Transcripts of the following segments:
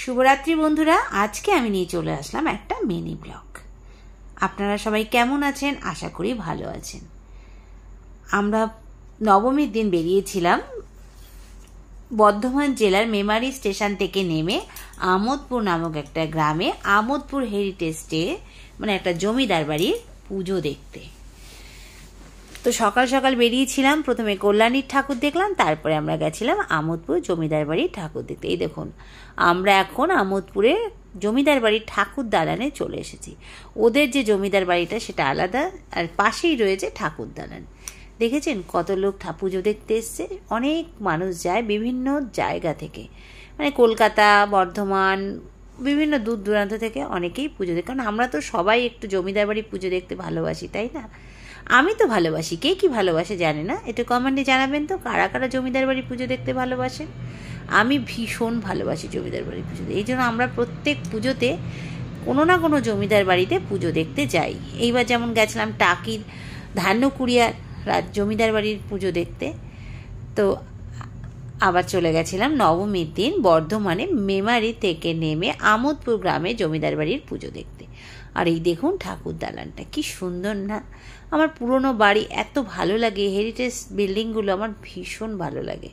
শুভরাত্রি বন্ধুরা, আজকে আমি নিয়ে চলে আসলাম একটা মিনি ব্লগ। আপনারা সবাই কেমন আছেন? আশা করি ভালো আছেন। আমরা নবমীর দিন বেরিয়েছিলাম বর্ধমান জেলার মেমারি স্টেশন থেকে নেমে আমোদপুর নামক একটা গ্রামে আমোদপুর হেরিটেজ ডে মানে একটা জমিদার বাড়ির পুজো দেখতে। তো সকাল সকাল বেরিয়েছিলাম, প্রথমে কল্যাণীর ঠাকুর দেখলাম, তারপরে আমরা গেছিলাম আমোদপুর জমিদার বাড়ির ঠাকুর দেখতে। এই দেখুন, আমরা এখন আমোদপুরে জমিদার বাড়ির ঠাকুর দালানে চলে এসেছি। ওদের যে জমিদার বাড়িটা সেটা আলাদা, আর পাশেই রয়েছে ঠাকুর দালান। দেখেছেন কত লোক পুজো দেখতে এসছে। অনেক মানুষ যায় বিভিন্ন জায়গা থেকে, মানে কলকাতা, বর্ধমান, বিভিন্ন দূর দূরান্ত থেকে অনেকেই পুজো দেখে। কারণ আমরা তো সবাই একটু জমিদার বাড়ি পুজো দেখতে ভালোবাসি, তাই না? আমি তো ভালোবাসি, কে কি ভালোবাসে জানে না, একটু কমেন্টে জানাবেন তো কারা কারা জমিদার বাড়ি পুজো দেখতে ভালোবাসেন। আমি ভীষণ ভালোবাসি জমিদার বাড়ি পুজো। এই জন্য আমরা প্রত্যেক পুজোতে কোনো না কোনো জমিদার বাড়িতে পুজো দেখতে যাই। এইবার যেমন গেছিলাম টাকির ধান্যকুড়িয়ার জমিদার বাড়ির পুজো দেখতে। তো আবার চলে গেছিলাম নবমীর দিন বর্ধমানে মেমারি থেকে নেমে আমোদপুর গ্রামে জমিদার বাড়ির পুজো দেখতে। আর এই দেখুন ঠাকুর দালানটা কি সুন্দর না? আমার পুরনো বাড়ি এত ভালো লাগে, হেরিটেজ বিল্ডিংগুলো আমার ভীষণ ভালো লাগে।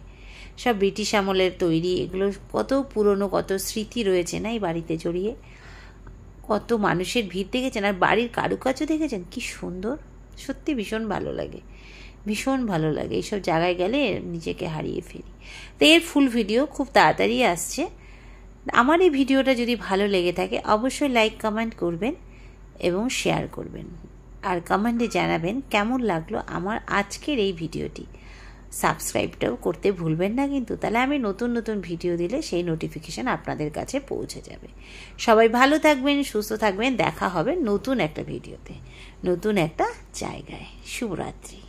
সব ব্রিটিশ আমলের তৈরি, এগুলো কত পুরনো, কত স্মৃতি রয়েছে না এই বাড়িতে জড়িয়ে। কত মানুষের ভিড় দেখেছেন, আর বাড়ির কারুকার্য দেখেছেন কি সুন্দর। সত্যি ভীষণ ভালো লাগে, ভীষণ ভালো লাগে। এইসব জায়গায় গেলে নিজেকে হারিয়ে ফেলি। তো এর ফুল ভিডিও খুব তাড়াতাড়ি আসছে। আমার এই ভিডিওটা যদি ভালো লেগে থাকে অবশ্যই লাইক কমেন্ট করবেন এবং শেয়ার করবেন, আর কমেন্টে জানাবেন কেমন লাগলো আমার আজকের এই ভিডিওটি। সাবস্ক্রাইবটাও করতে ভুলবেন না কিন্তু, তাহলে আমি নতুন নতুন ভিডিও দিলে সেই নোটিফিকেশান আপনাদের কাছে পৌঁছে যাবে। সবাই ভালো থাকবেন, সুস্থ থাকবেন। দেখা হবে নতুন একটা ভিডিওতে, নতুন একটা জায়গায়। শুভরাত্রি।